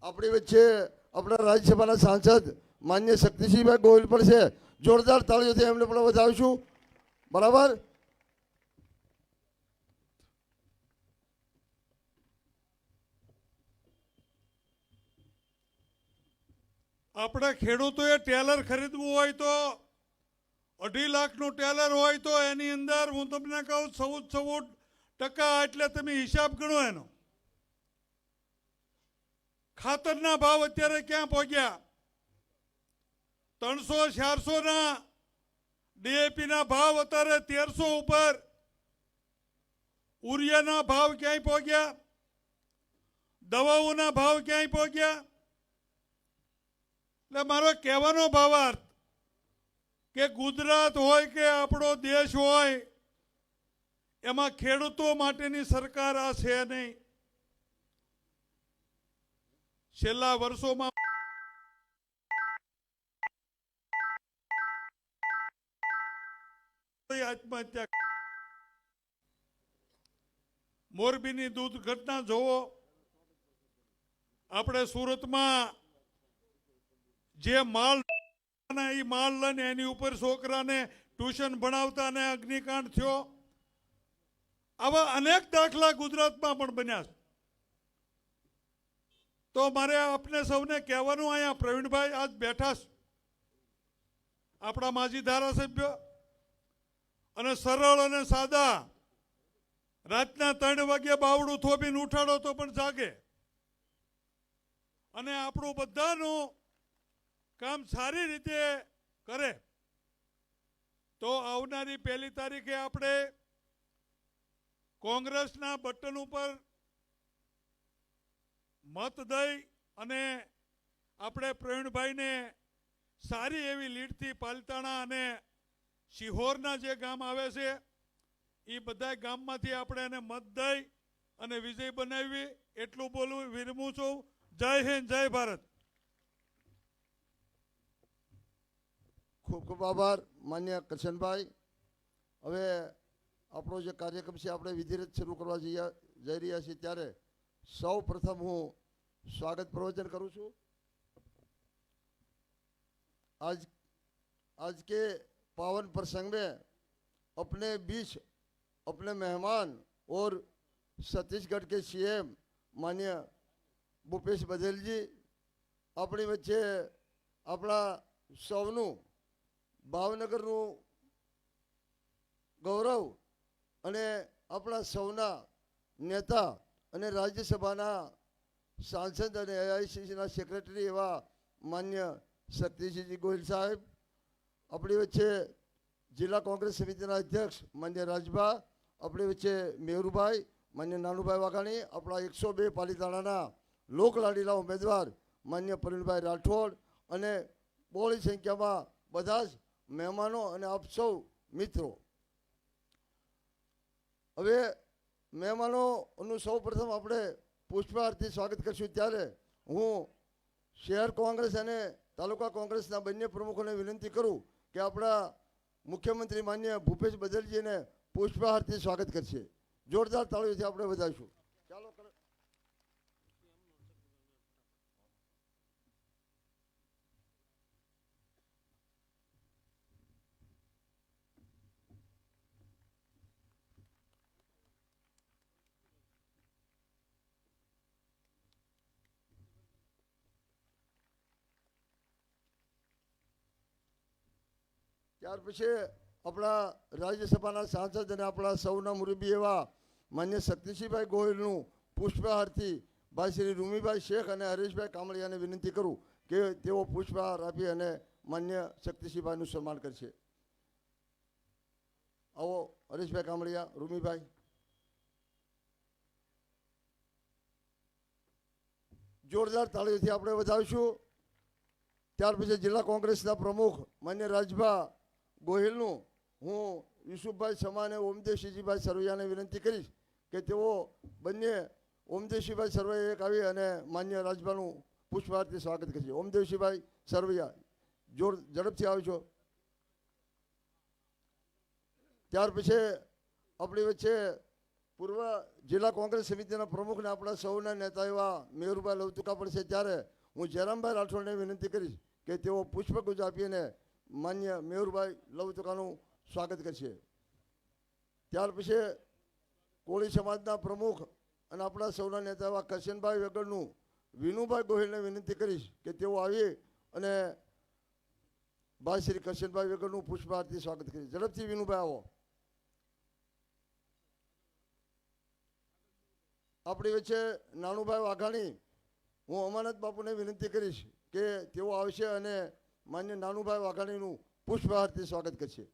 આપણી વચ્ચે આપણા રાજ્યસભાના સાંસદ માન્ય શક્તિસિંહભાઈ ગોહિલ પણ છે. જોરદાર તાળીઓથી એમને પણ વધાવીશું. બરાબર. આપણે ખેડૂતોએ ટેલર ખરીદવું હોય તો 2.5 લાખનું ટેલર હોય તો એની અંદર હું તમને કહું 14% એટલે તમે હિસાબ ગણો એનો. ખાતરના ભાવ અત્યારે ક્યાં પહોંચ્યા? 300-400 ના ડીએપી ના ભાવ અત્યારે 1300 ઉપર. ઉરિયાના ભાવ ક્યાંય પહોંચ્યા? દવાઓના ભાવ ક્યાંય પહોંચ્યા? એટલે મારો કહેવાનો ભાવાર્થ કે ગુજરાત હોય કે આપણો દેશ હોય એમાં ખેડૂતો માટેની સરકાર આ છે નહીં. છેલ્લા વર્ષોમાં આત્મહત્યા, મોરબીની દૂધ ઘટના જોવો. આપણે સુરતમાં જે માલ લઈને એની ઉપર છોકરાને ટ્યુશન ભણાવતા ને અગ્નિકાંડ થયો. આવા અનેક દાખલા ગુજરાતમાં પણ બન્યા છે. તો મારે આપને સૌને કહેવાનું, અહીંયા પ્રવીણભાઈ આજ બેઠા છે, આપણા માજી ધારાસભ્ય, અને સરળ અને સાદા રાતના 3 વાગ્યે બાવડું થોભીને ઉઠાડો તો પણ જાગે, અને આપણું બધાનું કામ સારી રીતે કરે. તો આવનારી 1 તારીખે આપણે કોંગ્રેસના બટન ઉપર મત દઈ અને આપણે પ્રવીણભાઈને સારી એવી લીડથી પાલતાણા અને શિહોરના જે ગામ આવે છે એ બધા ગામમાંથી આપણે એને મત દઈ અને વિજય બનાવી. એટલું બોલવું વિરમું છું. જય હિન્દ, જય ભારત. ખૂબ ખૂબ આભાર માન્ય કરશનભાઈ. હવે આપણો જે કાર્યક્રમ છે આપણે વિધિવત શરૂ કરવા જઈ રહ્યા છીએ, ત્યારે સૌ પ્રથમ હું સ્વાગત પ્રવચન કરું છું. आज के पावन प्रसंग में अपने बीच अपने मेहमान और छत्तीसगढ़ के सीएम माननीय भूपेश बघेल जी अपनी वच्चे अपना सौનું ભાવનગરનું ગૌરવ અને આપણા સૌના નેતા અને રાજ્યસભાના સાંસદ અને એઆઈસીસીના સેક્રેટરી એવા માન્ય શક્તિસિંહજી ગોહિલ સાહેબ, આપણી વચ્ચે જિલ્લા કોંગ્રેસ સમિતિના અધ્યક્ષ માન્ય રાજભા, આપણી વચ્ચે મેહુરભાઈ, માન્ય નાનુભાઈ વાઘાણી, આપણા 102 પાલીતાણાના લોકલાડીલા ઉમેદવાર માન્ય પ્રવીણભાઈ રાઠોડ, અને બહોળી સંખ્યામાં બધા જ મહેમાનો અને આપ સૌ મિત્રો. હવે મહેમાનોનું સૌ પ્રથમ આપણે પુષ્પાર્થી સ્વાગત કરશું. ત્યારે હું શહેર કોંગ્રેસ અને તાલુકા કોંગ્રેસના બંને પ્રમુખોને વિનંતી કરું કે આપણા મુખ્યમંત્રી માન્ય ભૂપેશ બઘેલજીને પુષ્પહારથી સ્વાગત કરશે. જોરદાર તાળીઓથી આપણે વધાવીશું. ચાલો. ત્યાર પછી આપણા રાજ્યસભાના સાંસદ અને આપણા સૌના મુરબ્બી એવા માન્ય શક્તિસિંહભાઈ ગોહિલનું પુષ્પહારથી ભાઈ શ્રી રૂમીભાઈ શેખ અને હરેશભાઈ કામળિયાને વિનંતી કરું કે તેઓ પુષ્પહાર આપી અને માન્ય શક્તિસિંહભાઈનું સન્માન કરશે. આવો હરેશભાઈ કામળિયા, રૂમીભાઈ. જોરદાર તાળીઓથી આપણે વધાવીશું. ત્યાર પછી જિલ્લા કોંગ્રેસના પ્રમુખ માન્ય રાજભા ગોહિલનું હું યુસુફભાઈ સમાને ઓમદેવસિંહજીભાઈ સરવૈયાને વિનંતી કરીશ કે તેઓ બંને ઓમદેવસિંહભાઈ સરવૈયા એક આવી અને માન્ય રાજભાનું પુષ્પહારથી સ્વાગત કરશે. ઓમદેવસિંહભાઈ સરવૈયા, ઝડપથી આવજો. ત્યાર પછી આપણી વચ્ચે પૂર્વ જિલ્લા કોંગ્રેસ સમિતિના પ્રમુખને આપણા સૌના નેતા એવા મેહુરભાઈ લવતુકા પણ છે, ત્યારે હું જયરામભાઈ રાઠોડને વિનંતી કરીશ કે તેઓ પુષ્પગુચ્છ આપીને માન્ય મેહુરભાઈ લવતુકાનું સ્વાગત કરશે. ત્યાર પછી કોળી સમાજના પ્રમુખ અને આપણા સૌના નેતા એવા કરશનભાઈ વેગડનું વિનુભાઈ ગોહિલને વિનંતી કરીશ કે તેઓ આવી અને ભાઈ શ્રી કરશનભાઈ વેગડનું પુષ્પાર્થી સ્વાગત કરીશ. ઝડપથી વિનુભાઈ આવો. આપણી વચ્ચે નાનુભાઈ વાઘાણી, હું અમાનત બાપુને વિનંતી કરીશ કે તેઓ આવશે અને માન્ય નાનુભાઈ વાઘાણીનું પુષ્પહારથી સ્વાગત કરશે.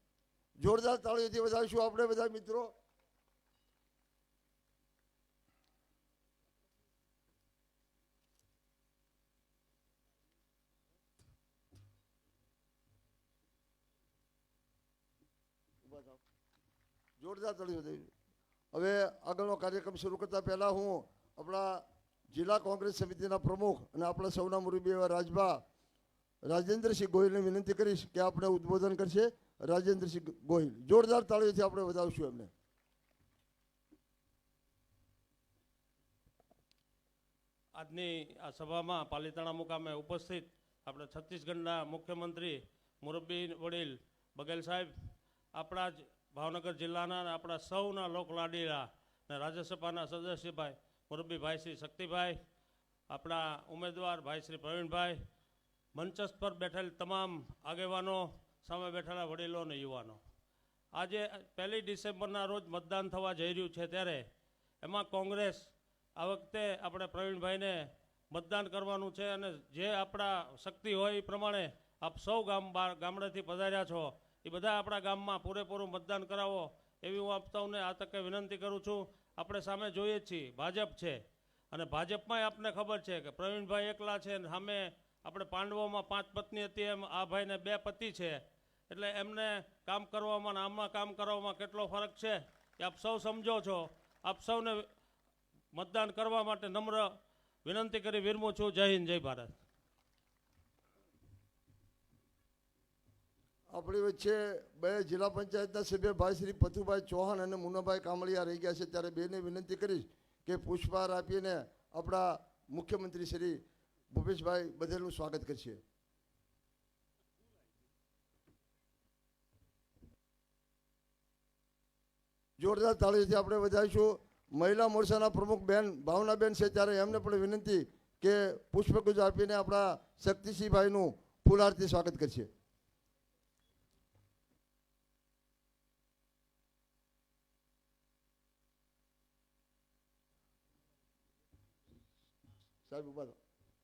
જોરદાર તાળીઓથી વધાવીશું આપણે બધા મિત્રો. જોરદાર તાળીઓ થઈ. હવે આગળનો કાર્યક્રમ શરૂ કરતા પહેલા હું આપણા જિલ્લા કોંગ્રેસ સમિતિના પ્રમુખ અને આપણા સૌના મુરબ્બી એવા રાજેન્દ્રસિંહ ગોહિલને વિનંતી કરીશ કે આપણે ઉદ્બોધન કરશે. રાજેન્દ્રસિંહ ગોહિલ, જોરદાર તાળીઓથી આપણે વધાવશું એમને. આજની આ સભામાં પાલિતાણા મુકામે ઉપસ્થિત આપણે છત્તીસગઢના મુખ્યમંત્રી મુરબ્બી વડીલ બઘેલ સાહેબ, આપણા જ ભાવનગર જિલ્લાના આપણા સૌના લોકલાડીલા અને રાજ્યસભાના સદસ્યભાઈ મુરબ્બી ભાઈ શ્રી શક્તિભાઈ, આપણા ઉમેદવાર ભાઈ શ્રી પ્રવીણભાઈ, મંચસ્થ પર બેઠેલ તમામ આગેવાનો, સામે બેઠેલા વડીલો અને યુવાનો, આજે 1 ડિસેમ્બરના રોજ મતદાન થવા જઈ રહ્યું છે, ત્યારે એમાં કોંગ્રેસ આ વખતે આપણે પ્રવીણભાઈને મતદાન કરવાનું છે અને જે આપણા શક્તિ હોય એ પ્રમાણે આપ સૌ ગામડેથી પધાર્યા છો એ બધા આપણા ગામમાં પૂરેપૂરું મતદાન કરાવો એવી હું આપ સૌને આ તકે વિનંતી કરું છું. આપણે સામે જોઈએ છીએ ભાજપ છે અને ભાજપમાંય આપને ખબર છે કે પ્રવીણભાઈ એકલા છે અને સામે આપણે પાંડવોમાં 5 પત્ની હતી એમ આ ભાઈને 2 પતિ છે, એટલે એમને કામ કરવામાં અને આમાં કામ કરવામાં કેટલો ફરક છે એ આપ સૌ સમજો છો. આપ સૌને મતદાન કરવા માટે નમ્ર વિનંતી કરી વિરમું છું. જય હિન્દ, જય ભારત. આપણી વચ્ચે 2 જિલ્લા પંચાયતના સભ્ય ભાઈ શ્રી પથુભાઈ ચૌહાણ અને મુન્નાભાઈ કામળિયા રહી ગયા છે, ત્યારે બેને વિનંતી કરીશ કે પુષ્પહાર આપીને આપણા મુખ્યમંત્રી શ્રી ભૂપેશભાઈ બધેલનું સ્વાગત કરશે. જોરદાર તાળીથી આપણે વધાવીશું. મહિલા મોરચાના પ્રમુખ બેન ભાવનાબેન છે, ત્યારે એમને પણ વિનંતી કે પુષ્પગુચ્છ આપીને આપણા શક્તિસિંહભાઈનું ફૂલહારથી સ્વાગત કરશે.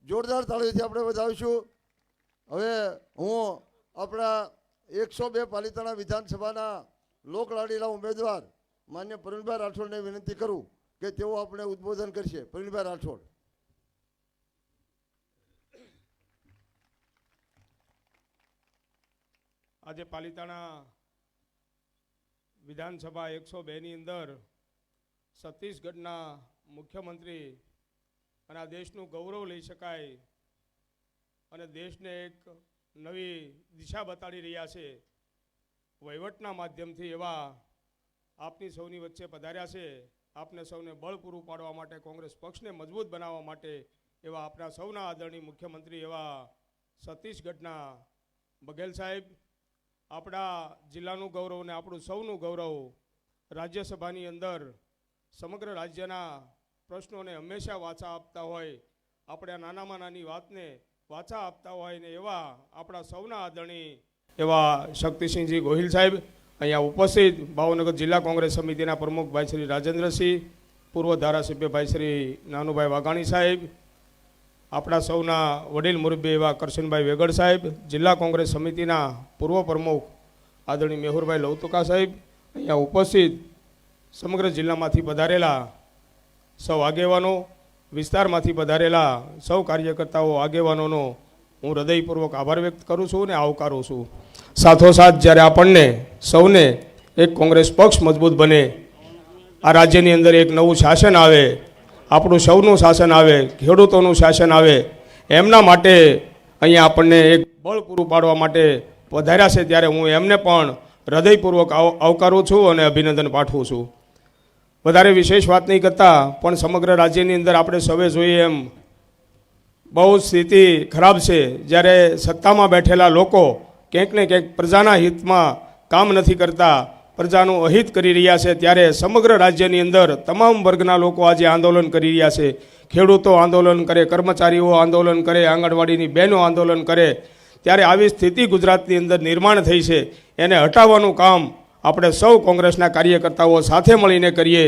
જોરદાર તાળીથી આપણે વધાવીશું. હવે હું આપણા 102 પાલિતાણા વિધાનસભાના લોકલાડીલા ઉમેદવાર માન્ય પ્રવીણભાઈ રાઠોડને વિનંતી કરું કે તેઓ આપણે ઉદ્બોધન કરશે. પ્રવીણભાઈ રાઠોડ. આજે પાલિતાણા વિધાનસભા 102ની અંદર છત્તીસગઢના મુખ્યમંત્રી અને આ દેશનું ગૌરવ લઈ શકાય અને દેશને એક નવી દિશા બતાડી રહ્યા છે વહીવટના માધ્યમથી એવા આપની સૌની વચ્ચે પધાર્યા છે. આપને સૌને બળ પૂરું પાડવા માટે, કોંગ્રેસ પક્ષને મજબૂત બનાવવા માટે એવા આપણા સૌના આદરણીય મુખ્યમંત્રી એવા છત્તીસગઢના બઘેલ સાહેબ, આપણા જિલ્લાનું ગૌરવ અને આપણું સૌનું ગૌરવ રાજ્યસભાની અંદર સમગ્ર રાજ્યના પ્રશ્નોને હંમેશા વાચા આપતા હોય, આપણે આ નાનામાં નાની વાતને વાચા આપતા હોય ને એવા આપણા સૌના આદરણીય એવા શક્તિસિંહજી ગોહિલ સાહેબ અહીંયા ઉપસ્થિત, ભાવનગર જિલ્લા કોંગ્રેસ સમિતિના પ્રમુખ ભાઈ શ્રી રાજેન્દ્રસિંહ, પૂર્વ ધારાસભ્ય ભાઈ શ્રી નાનુભાઈ વાઘાણી સાહેબ, આપણા સૌના વડીલ મુરબ્બી એવા કરશનભાઈ વેગડ સાહેબ, જિલ્લા કોંગ્રેસ સમિતિના પૂર્વ પ્રમુખ આદરણીય મેહુરભાઈ લવતુકા સાહેબ, અહીંયા ઉપસ્થિત સમગ્ર જિલ્લામાંથી પધારેલા સૌ આગેવાનો, વિસ્તારમાંથી પધારેલા સૌ કાર્યકર્તાઓ, આગેવાનોનો હું હૃદયપૂર્વક આભાર વ્યક્ત કરું છું અને આવકારું છું. સાથોસાથ જ્યારે આપણને સૌને એક કોંગ્રેસ પક્ષ મજબૂત બને, આ રાજ્યની અંદર એક નવું શાસન આવે, આપણું સૌનું શાસન આવે, ખેડૂતોનું શાસન આવે, એમના માટે અહીંયા આપણને એક બળ પૂરું પાડવા માટે પધાર્યા છે, ત્યારે હું એમને પણ હૃદયપૂર્વક આવકારું છું અને અભિનંદન પાઠવું છું. વધારે વિશેષ વાત નહીં કરતા, પણ સમગ્ર રાજ્યની અંદર આપણે સૌએ જોઈએ એમ બહુ સ્થિતિ ખરાબ છે. જ્યારે સત્તામાં બેઠેલા લોકો ક્યાંક ને ક્યાંક પ્રજાના હિતમાં કામ નથી કરતા, પ્રજાનું અહિત કરી રહ્યા છે, ત્યારે સમગ્ર રાજ્યની અંદર તમામ વર્ગના લોકો આજે આંદોલન કરી રહ્યા છે. ખેડૂતો આંદોલન કરે, કર્મચારીઓ આંદોલન કરે, આંગણવાડીની બહેનો આંદોલન કરે, ત્યારે આવી સ્થિતિ ગુજરાતની અંદર નિર્માણ થઈ છે. એને હટાવવાનું કામ આપણે સૌ કોંગ્રેસના કાર્યકર્તાઓ સાથે મળીને કરીએ.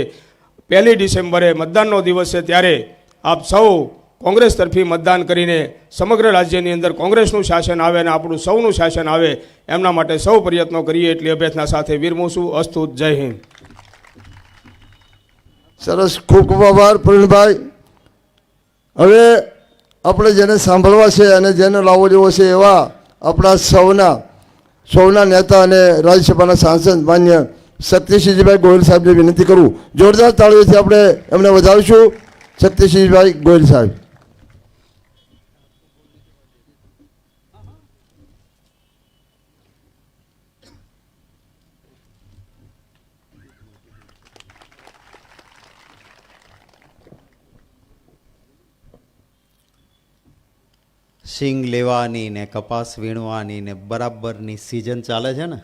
1 ડિસેમ્બરે મતદાનનો દિવસ છે, ત્યારે આપ સૌ કોંગ્રેસ તરફી મતદાન કરીને સમગ્ર રાજ્યની અંદર કોંગ્રેસનું શાસન આવે અને આપણું સૌનું શાસન આવે, એમના માટે સૌ પ્રયત્નો કરીએ એટલી અભ્યર્થના સાથે વિરમું છું. અસ્તુ. જય હિન્દ. સરસ, ખૂબ ખૂબ આભાર પ્રવીણભાઈ. હવે આપણે જેને સાંભળવા છે અને જેને લાવો લેવો છે એવા આપણા સૌના નેતા અને રાજ્યસભાના સાંસદ માન્ય શક્તિસિંહજીભાઈ ગોહિલ સાહેબને વિનંતી કરું. જોરદાર તાળીઓથી આપણે એમને વધાવીશું. શક્તિસિંહભાઈ ગોહિલ સાહેબ. સિંગ લેવાની ને કપાસ વીણવાની ને બરાબરની સિઝન ચાલે છે ને,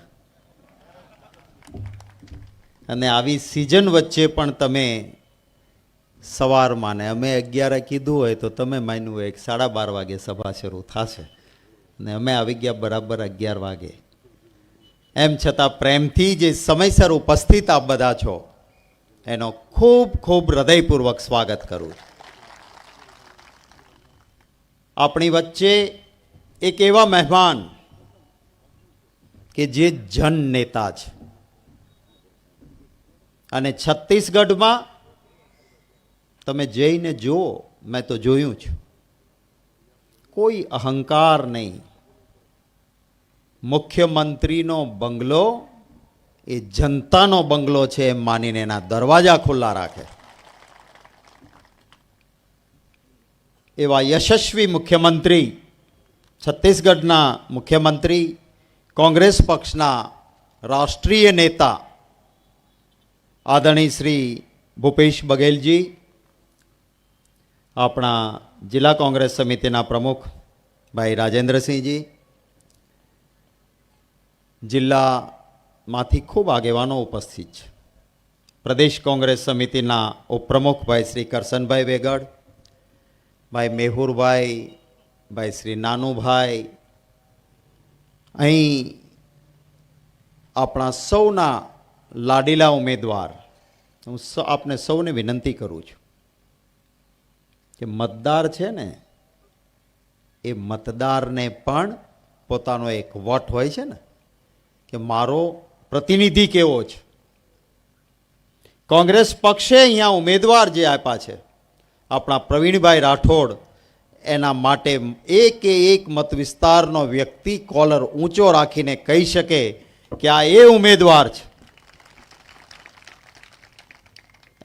અને આવી સિઝન વચ્ચે પણ તમે સવારમાં, ને અમે 11 કીધું હોય તો તમે માન્યું હોય 12:30 વાગે સભા શરૂ થશે, અને અમે આવી ગયા બરાબર 11 વાગે. એમ છતાં પ્રેમથી જે સમયસર ઉપસ્થિત આપ બધા છો એનો ખૂબ ખૂબ હૃદયપૂર્વક સ્વાગત કરું છું. આપણી વચ્ચે એક એવા મહેમાન કે જે જનનેતા છે, અને છત્તીસગઢમાં તમે જઈને જુઓ, મેં તો જોયું છે, કોઈ અહંકાર નહીં. મુખ્યમંત્રીનો બંગલો એ જનતાનો બંગલો છે એમ માનીને એના દરવાજા ખુલ્લા રાખે. એવા યશસ્વી મુખ્યમંત્રી, છત્તીસગઢના મુખ્યમંત્રી, કોંગ્રેસ પક્ષના રાષ્ટ્રીય નેતા આદરણીય શ્રી ભૂપેશ બઘેલજી, આપણા જિલ્લા કોંગ્રેસ સમિતિના પ્રમુખ ભાઈ રાજેન્દ્રસિંહજી, જિલ્લામાંથી ખૂબ આગેવાનો ઉપસ્થિત છે. પ્રદેશ કોંગ્રેસ સમિતિના ઉપપ્રમુખ ભાઈ શ્રી કરશનભાઈ વેગડ, ભાઈ મેહુરભાઈ, ભાઈ શ્રી નાનુભાઈ, અહીં આપણા સૌના લાડીલા ઉમેદવાર, હું આપને સૌને વિનંતી કરું છું કે મતદાર છે ને, એ મતદારને પણ પોતાનો એક વોટ હોય છે ને, કે મારો પ્રતિનિધિ કેવો છે. કોંગ્રેસ પક્ષે અહીંયા ઉમેદવાર જે આપ્યા છે આપણા પ્રવીણભાઈ રાઠોડ, એના માટે એક મત વિસ્તારનો વ્યક્તિ કોલર ઊંચો રાખીને કહી શકે કે આ એ ઉમેદવાર છે.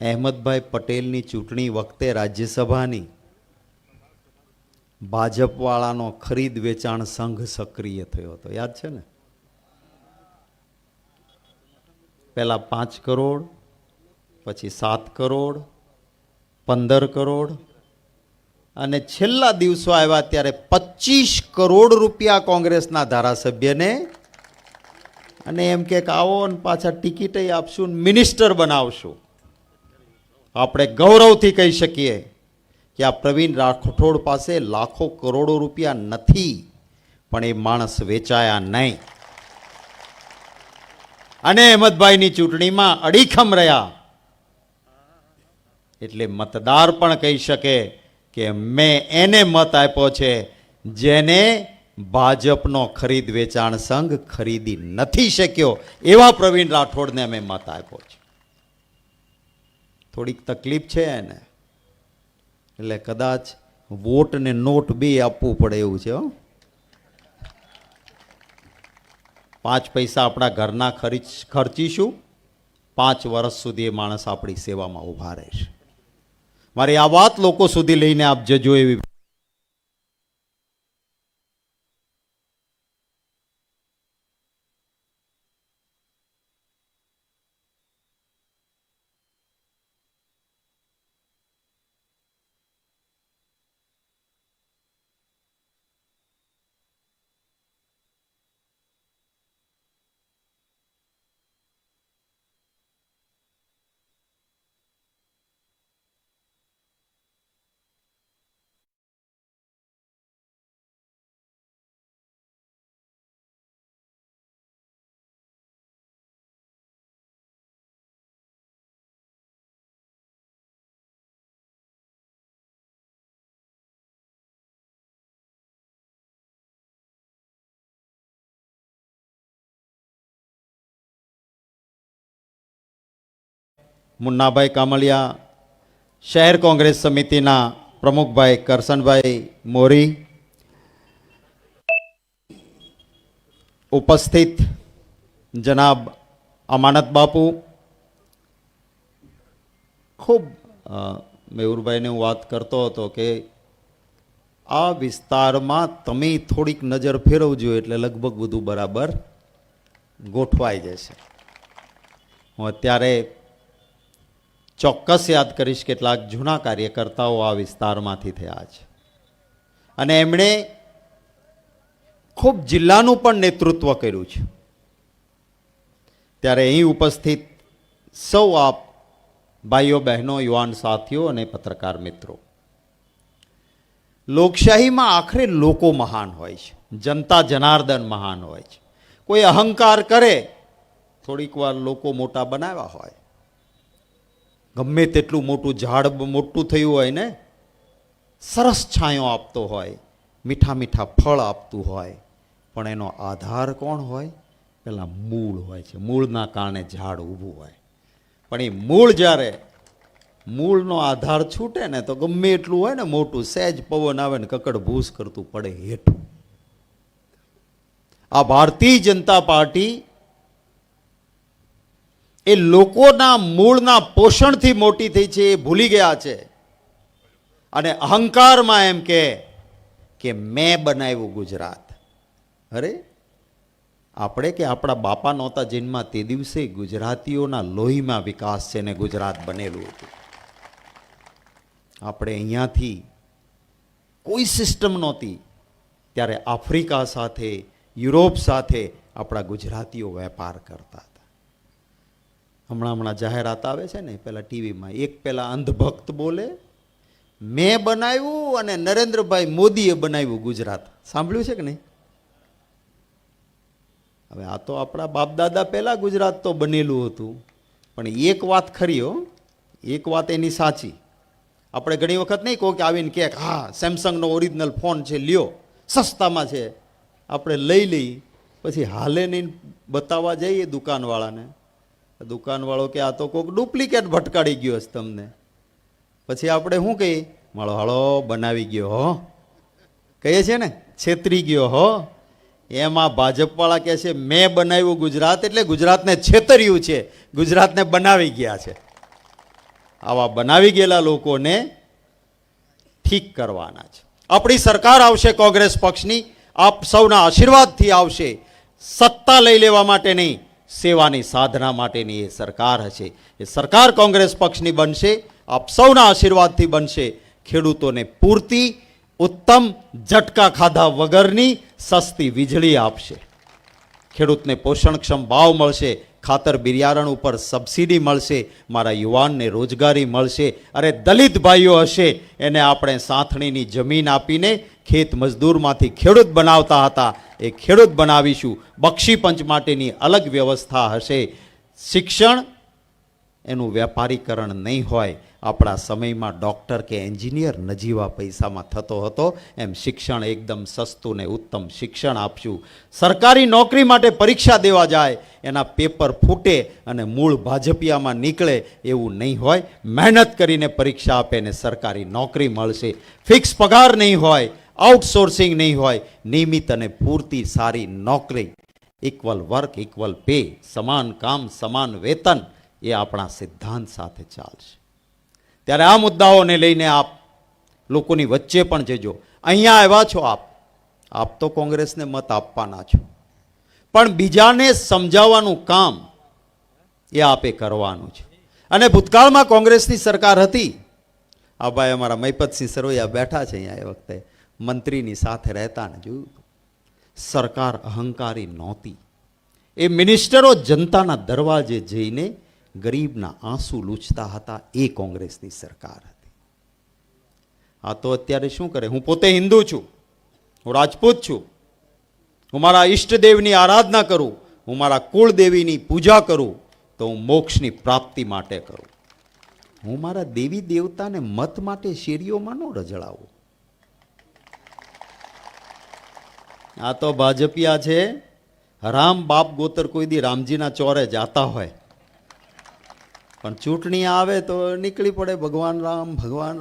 અહેમદભાઈ પટેલની ચૂંટણી વખતે રાજ્યસભાની ભાજપવાળાનો ખરીદ વેચાણ સંઘ સક્રિય થયો હતો, યાદ છે ને? પહેલા 5 કરોડ, પછી 7 કરોડ, 15 કરોડ, અને છેલ્લા દિવસો આવ્યા ત્યારે 25 કરોડ રૂપિયા કોંગ્રેસના ધારાસભ્યને, અને એમ કે આવો ને પાછા ટિકિટ આપશું, મિનિસ્ટર બનાવશું. આપણે ગૌરવથી કહી શકીએ કે આ પ્રવીણ રાઠોડ પાસે લાખો કરોડો રૂપિયા નથી, પણ એ માણસ વેચાયા નહીં, અને અહેમદભાઈની ચૂંટણીમાં અડીખમ રહ્યા. એટલે મતદાર પણ કહી શકે કે મેં એને મત આપ્યો છે જેને ભાજપનો ખરીદ વેચાણ સંઘ ખરીદી નથી શક્યો, એવા પ્રવીણ રાઠોડને અમે મત આપ્યો છે. થોડીક તકલીફ છે એને, એટલે કદાચ વોટ ને નોટ બે આપવું પડે એવું છે. 5 પૈસા આપણા ઘરના ખર્ચીશું, 5 વર્ષ સુધી એ માણસ આપણી સેવામાં ઊભા રહેશે. મારી આ વાત લોકો સુધી લઈને આપ જજો એવી મુન્નાભાઈ કામલિયા, શહેર કોંગ્રેસ સમિતિના પ્રમુખભાઈ કરશનભાઈ મોરી, ઉપસ્થિત જનાબ અમાનત બાપુ, ખૂબ મયુરભાઈને હું વાત કરતો હતો કે આ વિસ્તારમાં તમે થોડીક નજર ફેરવજો એટલે લગભગ બધું બરાબર ગોઠવાઈ જશે. હું અત્યારે ચોક્કસ યાદ કરીશ કેટલાક જૂના કાર્યકર્તાઓ આ વિસ્તારમાંથી થયા છે અને એમણે ખૂબ જિલ્લાનું પણ નેતૃત્વ કર્યું છે. ત્યારે અહીં ઉપસ્થિત સૌ આપ ભાઈઓ બહેનો, યુવાન સાથીઓ અને પત્રકાર મિત્રો, લોકશાહીમાં આખરે લોકો મહાન હોય છે, જનતા જનાર્દન મહાન હોય છે. કોઈ અહંકાર કરે, થોડીક વાર લોકો મોટા બનાવ્યા હોય, ગમે તેટલું મોટું ઝાડ મોટું થયું હોય ને, સરસ છાંયો આપતો હોય, મીઠા મીઠા ફળ આપતું હોય, પણ એનો આધાર કોણ હોય? પેલા મૂળ હોય છે. મૂળના કારણે ઝાડ ઊભું હોય. પણ એ મૂળ જ્યારે મૂળનો આધાર છૂટે ને તો ગમે એટલું હોય ને મોટું, સહેજ પવન આવે ને કકડ ભૂસ કરતું પડે હેઠું. આ ભારતીય જનતા પાર્ટી એ લોકોના મૂળના પોષણથી મોટી થઈ છે, એ ભૂલી ગયા છે. અને અહંકારમાં એમ કે મેં બનાવ્યું ગુજરાત. અરે આપણે કે આપણા બાપા નહોતા જન્મા તે દિવસે ગુજરાતીઓના લોહીમાં વિકાસ છે ને ગુજરાત બનેલું હતું. આપણે અહીંયાથી કોઈ સિસ્ટમ નહોતી ત્યારે આફ્રિકા સાથે, યુરોપ સાથે આપણા ગુજરાતીઓ વેપાર કરતા હતા. હમણાં જાહેરાત આવે છે ને પેલા ટીવીમાં, એક પેલા અંધભક્ત બોલે મેં બનાવ્યું અને નરેન્દ્રભાઈ મોદીએ બનાવ્યું ગુજરાત. સાંભળ્યું છે કે નહીં? હવે આ તો આપણા બાપ દાદા પહેલા ગુજરાત તો બનેલું હતું. પણ એક વાત ખરી હો, એક વાત એની સાચી. આપણે ઘણી વખત નહીં કહો કે આવીને કે હા સેમસંગનો ઓરિજિનલ ફોન છે, લ્યો સસ્તામાં છે, આપણે લઈ લઈ, પછી હાલે નહીં બતાવવા જઈએ દુકાનવાળાને, દુકાનવાળો કે આ તો કોઈક ડુપ્લિકેટ ભટકાડી ગયો હશે તમને. પછી આપણે શું કહીએ? માળો હાળો બનાવી ગયો હો, કહીએ છીએ ને, છેતરી ગયો હો. એમાં ભાજપવાળા કહે છે મેં બનાવ્યું ગુજરાત, એટલે ગુજરાતને છેતર્યું છે, ગુજરાતને બનાવી ગયા છે. આવા બનાવી ગયેલા લોકોને ઠીક કરવાના છે. આપણી સરકાર આવશે કોંગ્રેસ પક્ષની, આપ સૌના આશીર્વાદથી આવશે. સત્તા લઈ લેવા માટે નહીં, સેવાની સાધના માટેની એ સરકાર હશે. એ સરકાર કોંગ્રેસ પક્ષની બનશે, આપ સૌના આશીર્વાદથી બનશે. ખેડૂતોને પૂરતી, ઉત્તમ, ઝટકા ખાધા વગરની સસ્તી વીજળી આપશે. ખેડૂતને પોષણક્ષમ ભાવ મળશે, ખાતર બિયારણ ઉપર સબસિડી મળશે, મારા યુવાનને રોજગારી મળશે. અરે દલિત ભાઈઓ હશે એને આપણે સાંથણીની જમીન આપીને ખેત મજદૂરમાંથી ખેડૂત બનાવતા હતા, એ ખેડૂત બનાવીશું. બક્ષી પંચ માટેની અલગ વ્યવસ્થા હશે. શિક્ષણ એનું વેપારીકરણ નહીં હોય. આપણા સમયમાં ડૉક્ટર કે એન્જિનિયર નજીવા પૈસામાં થતો હતો, એમ શિક્ષણ એકદમ સસ્તું ને ઉત્તમ શિક્ષણ આપશું. સરકારી નોકરી માટે પરીક્ષા દેવા જાય, એના પેપર ફૂટે અને મૂળ ભાજપિયામાં નીકળે એવું નહીં હોય. મહેનત કરીને પરીક્ષા આપે ને સરકારી નોકરી મળશે. ફિક્સ પગાર નહીં હોય, આઉટસોર્સિંગ નહીં હોય, નિયમિત અને પૂરતી સારી નોકરી. ઇક્વલ વર્ક ઇક્વલ પે, સમાન કામ સમાન વેતન, એ આપણા સિદ્ધાંત સાથે ચાલશે. ત્યારે આ મુદ્દાઓને લઈને આપ લોકોની વચ્ચે પણ જજો. અહીંયા આવ્યા છો આપ તો કોંગ્રેસને મત આપવાના છો, પણ બીજાને સમજાવવાનું કામ એ આપે કરવાનું છે. અને ભૂતકાળમાં કોંગ્રેસની સરકાર હતી, આ ભાઈ અમારા મહિપતસિંહ સરવૈયા બેઠા છે અહીંયા, એ વખતે મંત્રીની સાથે રહેતા ને જોયું, સરકાર અહંકારી નહોતી. એ મિનિસ્ટરો જનતાના દરવાજે જઈને ગરીબના આંસુ લૂછતા હતા. એ કોંગ્રેસની સરકાર હતી. આ તો અત્યારે શું કરે? હું પોતે હિન્દુ છું, હું રાજપૂત છું, હું મારા ઈષ્ટદેવની આરાધના કરું, હું મારા કુળદેવીની પૂજા કરું, તો હું મોક્ષની પ્રાપ્તિ માટે કરું. હું મારા દેવી દેવતાને મત માટે શેરીઓમાં ન રજળાવું. આ તો ભાજપિયા છે, રામ બાપ ગોતર કોઈ દી રામજીના ચોરે જાતા હોય પણ ચૂંટણી આવે તો નીકળી પડે ભગવાન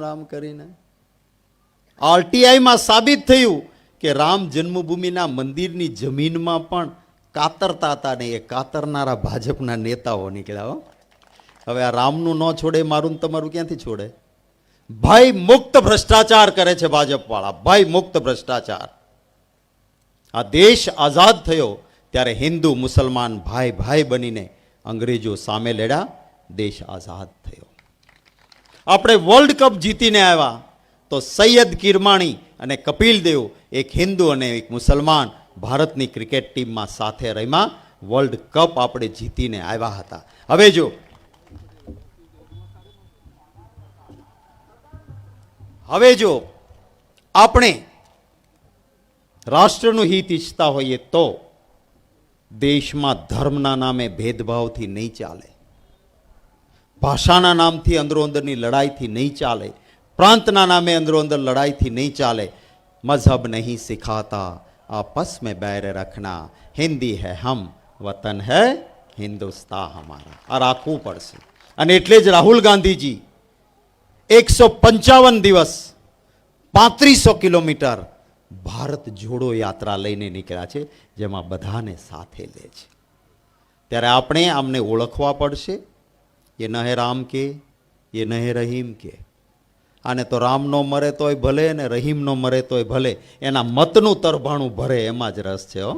રામ કરીને. આરટીઆઈમાં સાબિત થયું કે રામ જન્મભૂમિના મંદિરની જમીનમાં પણ કાતરતા હતા ને એ કાતરનારા ભાજપના નેતાઓ નીકળ્યા હો. હવે આ રામનું ન છોડે, મારું ને તમારું ક્યાંથી છોડે? ભાઈ મુક્ત ભ્રષ્ટાચાર કરે છે ભાજપવાળા, ભાઈ મુક્ત ભ્રષ્ટાચાર. આ દેશ આઝાદ થયો ત્યારે હિન્દુ મુસલમાન ભાઈ ભાઈ બનીને અંગ્રેજો સામે લડ્યા, દેશ આઝાદ થયો. આપણે વર્લ્ડ કપ જીતીને આવ્યા તો સૈયદ કિરમાણી અને કપિલ દેવ, એક હિન્દુ અને એક મુસલમાન, ભારતની ક્રિકેટ ટીમમાં સાથે રમ્યા, વર્લ્ડ કપ આપણે જીતીને આવ્યા હતા. હવે જો આપણે રાષ્ટ્રનું હિત ઈચ્છતા હોઈએ તો દેશમાં ધર્મના નામે ભેદભાવથી નહીં ચાલે, ભાષાના નામથી અંદરો અંદરની લડાઈથી નહીં ચાલે, પ્રાંતના નામે અંદરો અંદર લડાઈથી નહીં ચાલે. મઝહબ નહીં સિખાતા આપસ में बैर रखना, हिंदी है हम वतन है हिंदुस्तान हमारा. આ રાખવું પડશે. અને એટલે જ રાહુલ ગાંધીજી 155 દિવસ 3500 કિલોમીટર ભારત જોડો યાત્રા લઈને નીકળ્યા છે, જેમાં બધાને સાથે લે છે. ત્યારે આપણે આમને ઓળખવા પડશે. એ ન હે રામ કે, એ ન હે રહીમ કે. આને તો રામ નો મરે તોય ભલે ને રહીમ નો મરે તોય ભલે, એના મતનું તરભાણું ભરે એમાં જ રસ છે હો.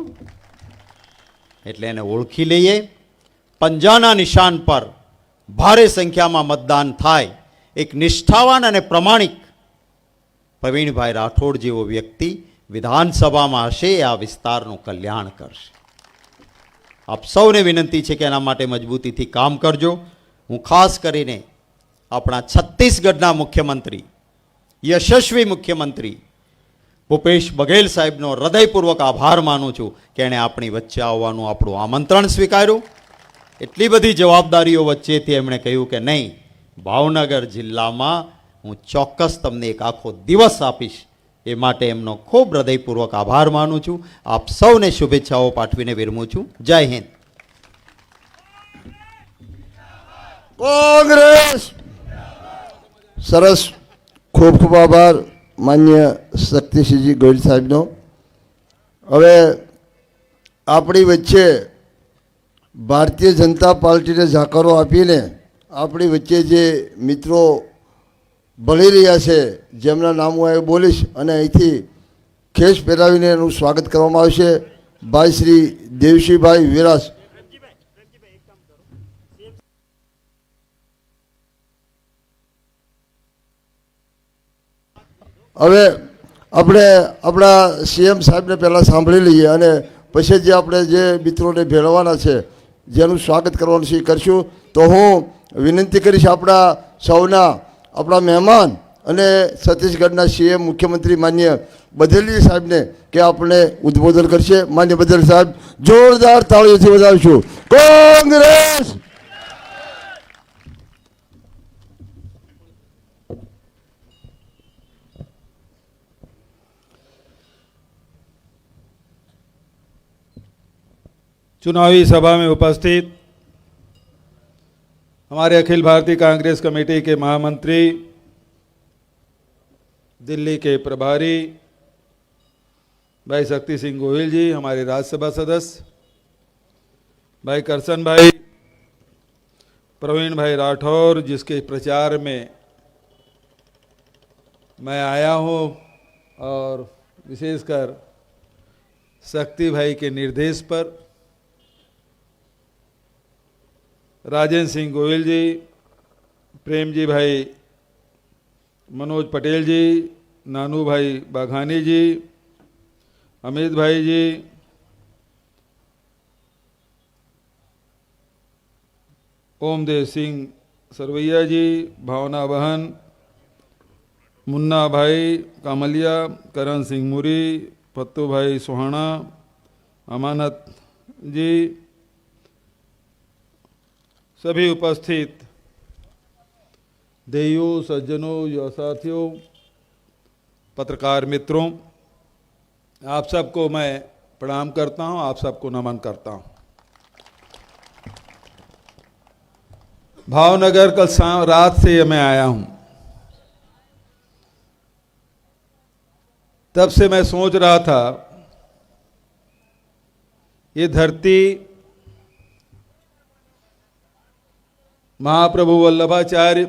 એટલે એને ઓળખી લઈએ. પંજાના નિશાન પર ભારે સંખ્યામાં મતદાન થાય. એક નિષ્ઠાવાન અને પ્રમાણિક પ્રવીણભાઈ રાઠોડ જેવો વ્યક્તિ વિધાનસભામાં હશે, એ આ વિસ્તારનું કલ્યાણ કરશે. આપ સૌને વિનંતી છે કે એના માટે મજબૂતીથી કામ કરજો. હું ખાસ કરીને આપણા છત્તીસગઢના મુખ્યમંત્રી, યશસ્વી મુખ્યમંત્રી ભૂપેશ બઘેલ સાહેબનો હૃદયપૂર્વક આભાર માનું છું કે એણે આપણી વચ્ચે આવવાનું આપણું આમંત્રણ સ્વીકાર્યું. એટલી બધી જવાબદારીઓ વચ્ચેથી એમણે કહ્યું કે નહીં, ભાવનગર જિલ્લામાં હું ચોક્કસ તમને એક આખો દિવસ આપીશ. એ માટે એમનો ખૂબ હૃદયપૂર્વક આભાર માનું છું. આપ સૌને શુભેચ્છાઓ પાઠવીને વિરમું છું. જય હિન્દ. કોંગ્રેસ. સરસ, ખૂબ ખૂબ આભાર માન્ય શક્તિસિંહજી ગોહિલ સાહેબનો. હવે આપણી વચ્ચે ભારતીય જનતા પાર્ટીને ઝાકરો આપીને આપણી વચ્ચે જે મિત્રો ભળી રહ્યા છે, જેમના નામ હું અહીં બોલીશ અને અહીંથી ખેસ પહેરાવીને એનું સ્વાગત કરવામાં આવશે. ભાઈ શ્રી દેવશીભાઈ વિરાસ. હવે આપણે આપણા સીએમ સાહેબને પહેલાં સાંભળી લઈએ અને પછી જે આપણે જે મિત્રોને ભેળવવાના છે, જેનું સ્વાગત કરવાનું છે એ કરશું. તો હું વિનંતી કરીશ આપણા સૌના, આપણા મહેમાન અને છત્તીસગઢના સીએમ મુખ્યમંત્રી માન્ય બઘેલજી સાહેબને કે આપણે ઉદ્બોધન કરશે. માન્ય બઘેલ સાહેબ, જોરદાર તાળીઓથી વધાવીશું. કોંગ્રેસ. चुनावी सभा में उपस्थित हमारे अखिल भारतीय कांग्रेस कमेटी के महामंत्री, दिल्ली के प्रभारी भाई शक्ति सिंह गोहिल जी, हमारे राज्यसभा सदस्य भाई करसन भाई, प्रवीण भाई राठौर, जिसके प्रचार में मैं आया हूँ, और विशेषकर शक्ति भाई के निर्देश पर राजेंद्र सिंह गोयल जी, प्रेम जी भाई, मनोज पटेल जी, नानू भाई बाघानी जी, अमित भाई जी, ओमदेव सिंह सरवैया जी, भावना बहन, मुन्ना भाई कामलिया, करण सिंह मुरी, पत्तू भाई सुहाना, अमानत जी, सभी उपस्थित देयों, सज्जनों, युवा साथियों, पत्रकार मित्रों, आप सबको मैं प्रणाम करता हूं, आप सबको नमन करता हूं। भावनगर कल रात से मैं आया हूं। तब से मैं सोच रहा था ये धरती महाप्रभु वल्लभाचार्य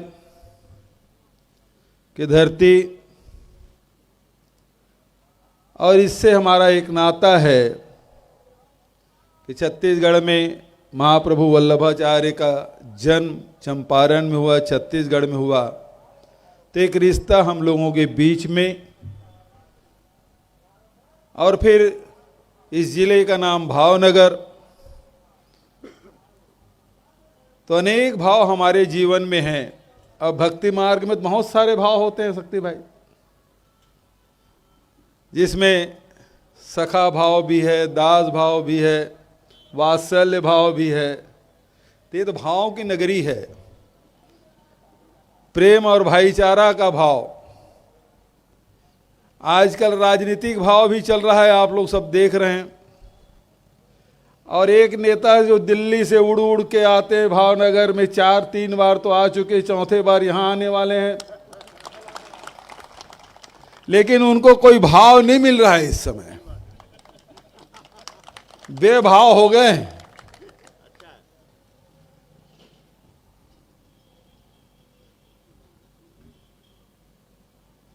की धरती, और इससे हमारा एक नाता है कि छत्तीसगढ़ में महाप्रभु वल्लभाचार्य का जन्म चंपारण में हुआ, छत्तीसगढ़ में हुआ। तो एक रिश्ता हम लोगों के बीच में, और फिर इस जिले का नाम भावनगर। तो अनेक भाव हमारे जीवन में हैं। अब भक्ति मार्ग में तो बहुत सारे भाव होते हैं शक्ति भाई, जिसमें सखा भाव भी है, दास भाव भी है, वात्सल्य भाव भी है। तो ये तो भावों की नगरी है। प्रेम और भाईचारा का भाव, आजकल राजनीतिक भाव भी चल रहा है, आप लोग सब देख रहे हैं। और एक नेता जो दिल्ली से उड़ उड़ के आते हैं भावनगर में, 3 बार तो आ चुके, 4थे बार यहाँ आने वाले हैं, लेकिन उनको कोई भाव नहीं मिल रहा है। इस समय बेभाव हो गए हैं।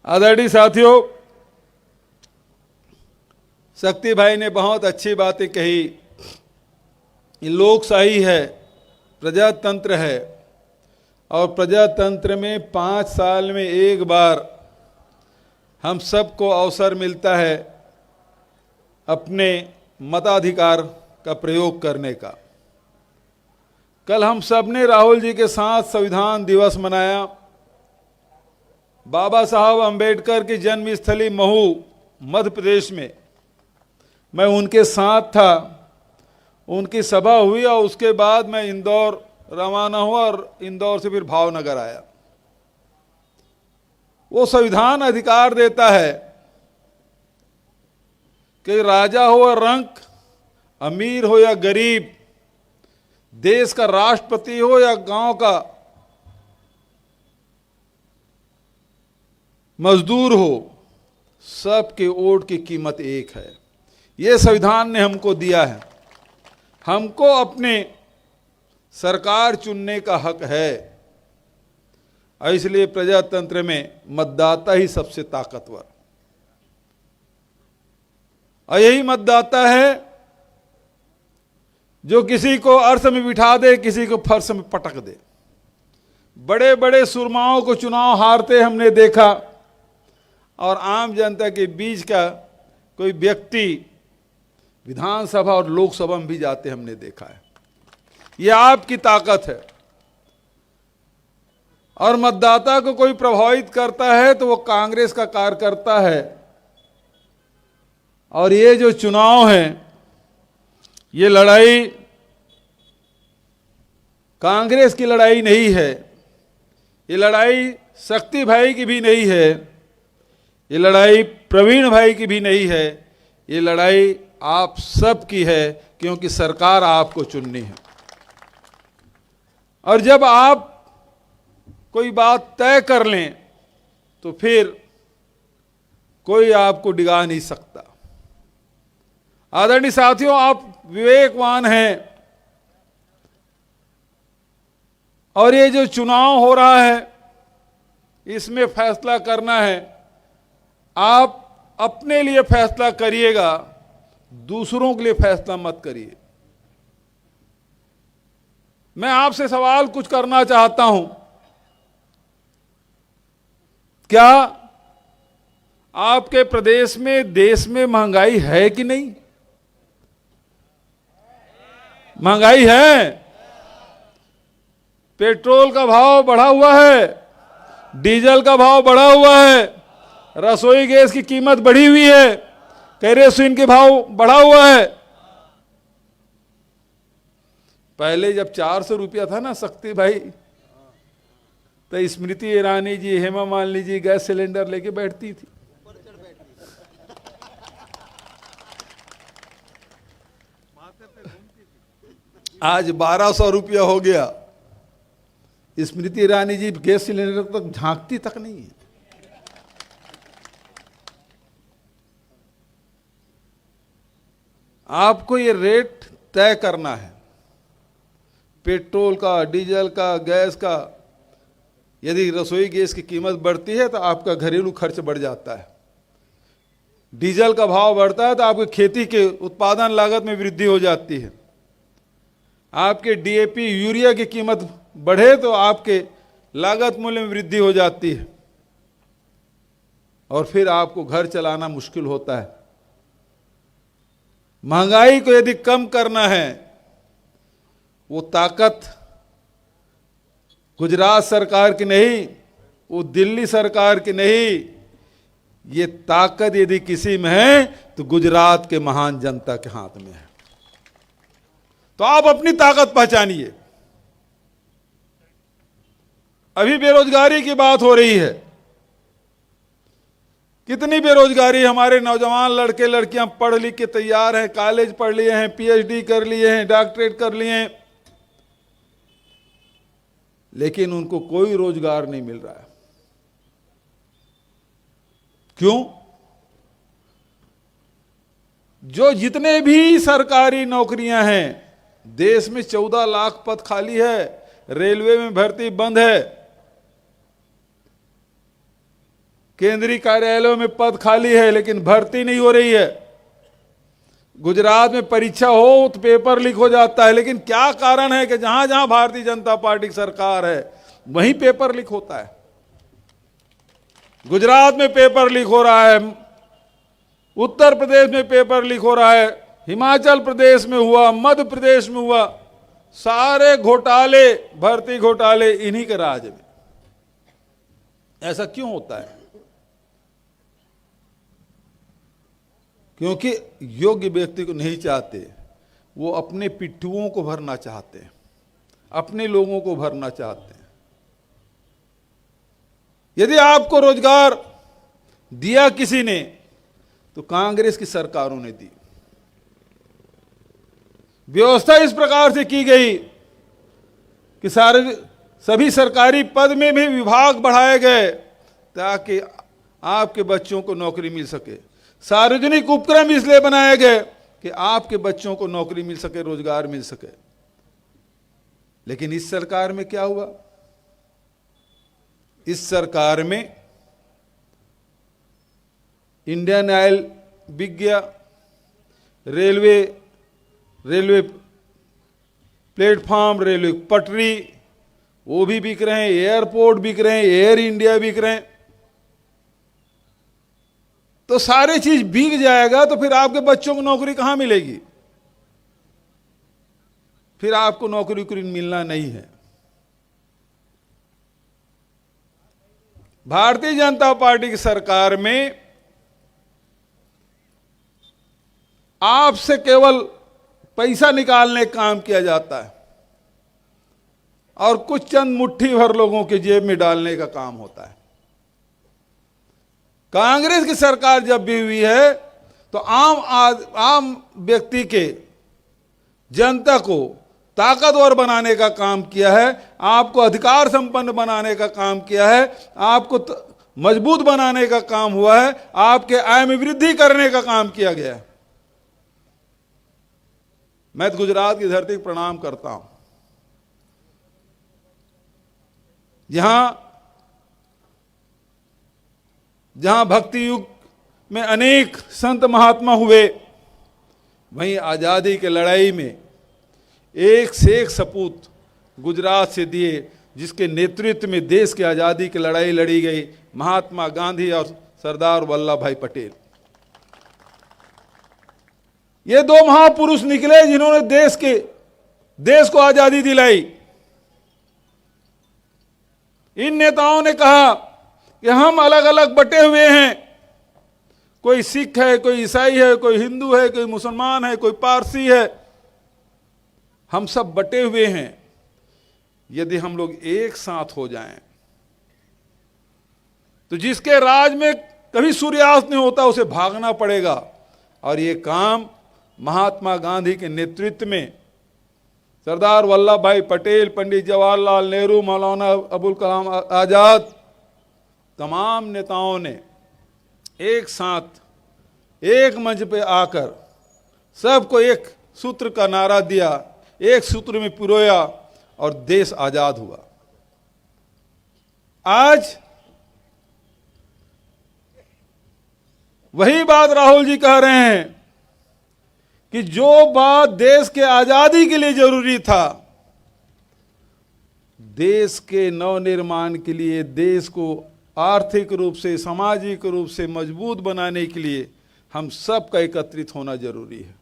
आदरणीय साथियों, शक्ति भाई ने बहुत अच्छी बातें कही। ये लोकशाही है, प्रजातंत्र है, और प्रजातंत्र में 5 साल में एक बार हम सबको अवसर मिलता है अपने मताधिकार का प्रयोग करने का। कल हम सब ने राहुल जी के साथ संविधान दिवस मनाया। बाबा साहब अंबेडकर की जन्मस्थली महू मध्य प्रदेश में मैं उनके साथ था। उनकी सभा हुई और उसके बाद मैं इंदौर रवाना हुआ और इंदौर से फिर भावनगर आया। वो संविधान अधिकार देता है कि राजा हो या रंक, अमीर हो या गरीब, देश का राष्ट्रपति हो या गांव का मजदूर हो, सबके वोट की कीमत एक है। ये संविधान ने हमको दिया है। हमको अपने सरकार चुनने का हक है, और इसलिए प्रजातंत्र में मतदाता ही सबसे ताकतवर, और यही मतदाता है जो किसी को अर्थ में बिठा दे, किसी को फर्श में पटक दे। बड़े बड़े सुरमाओं को चुनाव हारते हमने देखा, और आम जनता के बीच का कोई व्यक्ति विधानसभा और लोकसभा में भी जाते हमने देखा है। यह आपकी ताकत है। और मतदाता को कोई प्रभावित करता है तो वो कांग्रेस का कार्यकर्ता है। और ये जो चुनाव है, ये लड़ाई कांग्रेस की लड़ाई नहीं है, ये लड़ाई शक्ति भाई की भी नहीं है, ये लड़ाई प्रवीण भाई की भी नहीं है, ये लड़ाई आप सब की है, क्योंकि सरकार आपको चुननी है। और जब आप कोई बात तय कर लें तो फिर कोई आपको डिगा नहीं सकता। आदरणीय साथियों, आप विवेकवान हैं, और ये जो चुनाव हो रहा है इसमें फैसला करना है। आप अपने लिए फैसला करिएगा, दूसरों के लिए फैसला मत करिए। मैं आपसे सवाल कुछ करना चाहता हूं, क्या आपके प्रदेश में, देश में महंगाई है कि नहीं? महंगाई है। पेट्रोल का भाव बढ़ा हुआ है, डीजल का भाव बढ़ा हुआ है, रसोई गैस की कीमत बढ़ी हुई है, केरोसिन के भाव बढ़ा हुआ है। पहले जब 400 रुपया था ना शक्ति भाई, तो स्मृति ईरानी जी, हेमा मालिनी जी गैस सिलेंडर लेके बैठती थी। आज 1200 रुपया हो गया। स्मृति ईरानी जी गैस सिलेंडर तक झांकती तक नहीं है। आपको ये रेट तय करना है, पेट्रोल का, डीजल का, गैस का। यदि रसोई गैस की कीमत बढ़ती है तो आपका घरेलू खर्च बढ़ जाता है। डीजल का भाव बढ़ता है तो आपकी खेती के उत्पादन लागत में वृद्धि हो जाती है। आपके डीएपी यूरिया की कीमत बढ़े तो आपके लागत मूल्य में वृद्धि हो जाती है और फिर आपको घर चलाना मुश्किल होता है। महंगाई को यदि कम करना है, वो ताकत गुजरात सरकार की नहीं, वो दिल्ली सरकार की नहीं, ये ताकत यदि किसी में है तो गुजरात के महान जनता के हाथ में है। तो आप अपनी ताकत पहचानिए। अभी बेरोजगारी की बात हो रही है। कितनी बेरोजगारी, हमारे नौजवान लड़के लड़कियां पढ़ लिख के तैयार हैं, कॉलेज पढ़ लिए हैं, पीएचडी कर लिए हैं, डॉक्टरेट कर लिए हैं, लेकिन उनको कोई रोजगार नहीं मिल रहा है। क्यों? जो जितने भी सरकारी नौकरियां हैं, देश में 14 लाख पद खाली है, रेलवे में भर्ती बंद है, केंद्रीय कार्यालयों में पद खाली है लेकिन भर्ती नहीं हो रही है। गुजरात में परीक्षा हो तो पेपर लीक हो जाता है, लेकिन क्या कारण है कि जहां जहां भारतीय जनता पार्टी की सरकार है वहीं पेपर लीक होता है। गुजरात में पेपर लीक हो रहा है, उत्तर प्रदेश में पेपर लीक हो रहा है, हिमाचल प्रदेश में हुआ, मध्य प्रदेश में हुआ। सारे घोटाले, भर्ती घोटाले इन्हीं के राज में। ऐसा क्यों होता है? क्योंकि योग्य व्यक्ति को नहीं चाहते, वो अपने पिट्ठुओं को भरना चाहते हैं, अपने लोगों को भरना चाहते हैं। यदि आपको रोजगार दिया किसी ने तो कांग्रेस की सरकारों ने दी। व्यवस्था इस प्रकार से की गई कि सभी सरकारी पद में भी विभाग बढ़ाए गए ताकि आपके बच्चों को नौकरी मिल सके। सार्वजनिक उपक्रम इसलिए बनाए गए कि आपके बच्चों को नौकरी मिल सके, रोजगार मिल सके। लेकिन इस सरकार में क्या हुआ? इस सरकार में इंडियन ऑयल बिक गया, रेलवे प्लेटफॉर्म, रेलवे पटरी वो भी बिक रहे हैं, एयरपोर्ट बिक रहे हैं, एयर इंडिया बिक रहे हैं। तो सारी चीज बिक जाएगा तो फिर आपके बच्चों को नौकरी कहां मिलेगी? फिर आपको नौकरी मिलना नहीं है। भारतीय जनता पार्टी की सरकार में आपसे केवल पैसा निकालने का काम किया जाता है और कुछ चंद मुट्ठी भर लोगों के जेब में डालने का काम होता है। कांग्रेस की सरकार जब भी हुई है तो आम व्यक्ति के, जनता को ताकतवर बनाने का काम किया है, आपको अधिकार संपन्न बनाने का काम किया है, आपको मजबूत बनाने का काम हुआ है, आपके आय में वृद्धि करने का काम किया गया है। मैं तो गुजरात की धरती को प्रणाम करता हूं, जहां भक्ति युग में अनेक संत महात्मा हुए, वहीं आजादी की लड़ाई में एक से एक सपूत गुजरात से दिए, जिसके नेतृत्व में देश की आजादी की लड़ाई लड़ी गई, महात्मा गांधी और सरदार वल्लभ भाई पटेल। ये दो महापुरुष निकले जिन्होंने देश को आजादी दिलाई। इन नेताओं ने कहा कि हम अलग अलग बटे हुए हैं, कोई सिख है, कोई ईसाई है, कोई हिंदू है, कोई मुसलमान है, कोई पारसी है, हम सब बटे हुए हैं। यदि हम लोग एक साथ हो जाएं तो जिसके राज में कभी सूर्यास्त नहीं होता उसे भागना पड़ेगा। और ये काम महात्मा गांधी के नेतृत्व में सरदार वल्लभ भाई पटेल, पंडित जवाहरलाल नेहरू, मौलाना अबुल कलाम आजाद, तमाम नेताओं ने एक साथ एक मंच पे आकर सबको एक सूत्र का नारा दिया, एक सूत्र में पिरोया और देश आजाद हुआ। आज वही बात राहुल जी कह रहे हैं कि जो बात देश के आजादी के लिए जरूरी था, देश के नवनिर्माण के लिए, देश को आर्थिक रूप से, सामाजिक रूप से मजबूत बनाने के लिए हम सब का एकत्रित होना जरूरी है।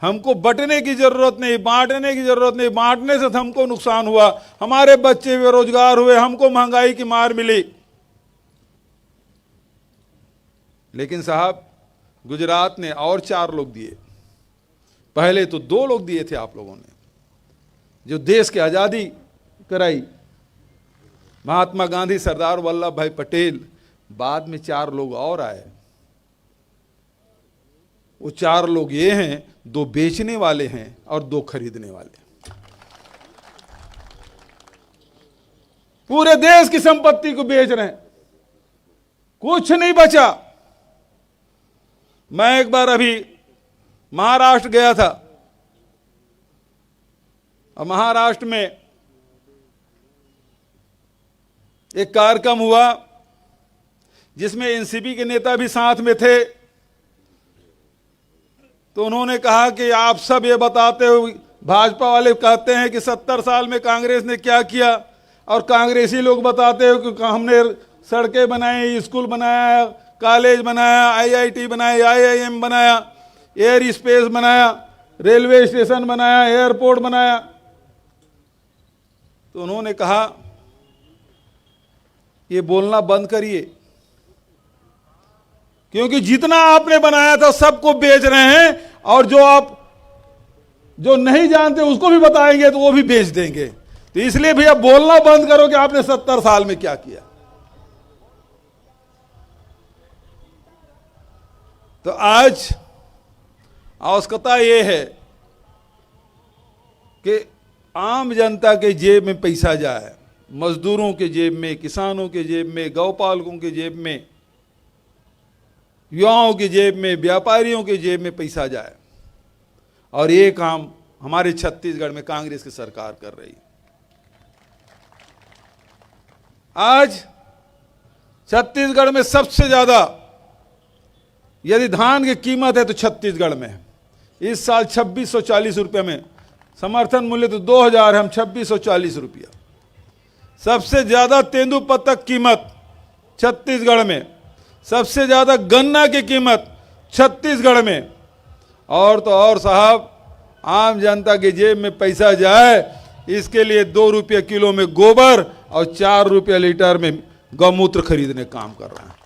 हमको बंटने की जरूरत नहीं, बांटने की जरूरत नहीं। बांटने से हमको नुकसान हुआ, हमारे बच्चे बेरोजगार हुए, हमको महंगाई की मार मिली। लेकिन साहब, गुजरात ने और 4 लोग दिए, पहले तो 2 लोग दिए थे आप लोगों ने, जो देश की आजादी कराई। महात्मा गांधी, सरदार वल्लभ भाई पटेल, बाद में 4 लोग और आए। वो 4 लोग ये हैं, 2 बेचने वाले हैं और 2 खरीदने वाले। पूरे देश की संपत्ति को बेच रहे हैं, कुछ नहीं बचा। मैं एक बार अभी महाराष्ट्र गया था और महाराष्ट्र में एक कार्यक्रम हुआ जिसमें एनसीपी के नेता भी साथ में थे। तो उन्होंने कहा कि आप सब ये बताते हो, भाजपा वाले कहते हैं कि 70 साल में कांग्रेस ने क्या किया, और कांग्रेसी लोग बताते हो कि हमने सड़कें बनाई, स्कूल बनाया, कॉलेज बनाया, आईआईटी बनाया, आईआईएम बनाया, एयर स्पेस बनाया, रेलवे स्टेशन बनाया, एयरपोर्ट बनाया। तो उन्होंने कहा ये बोलना बंद करिए, क्योंकि जितना आपने बनाया था सबको बेच रहे हैं, और जो नहीं जानते उसको भी बताएंगे तो वो भी बेच देंगे। तो इसलिए भैया बोलना बंद करो कि आपने 70 साल में क्या किया। तो आज आवश्यकता ये है कि आम जनता के जेब में पैसा जाए, मजदूरों के जेब में, किसानों के जेब में, गौपालकों के जेब में, युवाओं की जेब में, व्यापारियों के जेब में पैसा जाए। और ये काम हमारे छत्तीसगढ़ में कांग्रेस की सरकार कर रही है। आज छत्तीसगढ़ में सबसे ज्यादा यदि धान की कीमत है तो छत्तीसगढ़ में है। इस साल 2640 रुपये में, समर्थन मूल्य तो 2000 है, हम 2640 रुपया। सबसे ज्यादा तेंदुपत्ता कीमत छत्तीसगढ़ में, सबसे ज्यादा गन्ना की कीमत छत्तीसगढ़ में। और तो और साहब, आम जनता की जेब में पैसा जाए इसके लिए 2 रुपये किलो में गोबर और 4 रुपये लीटर में गौमूत्र खरीदने काम कर रहे हैं।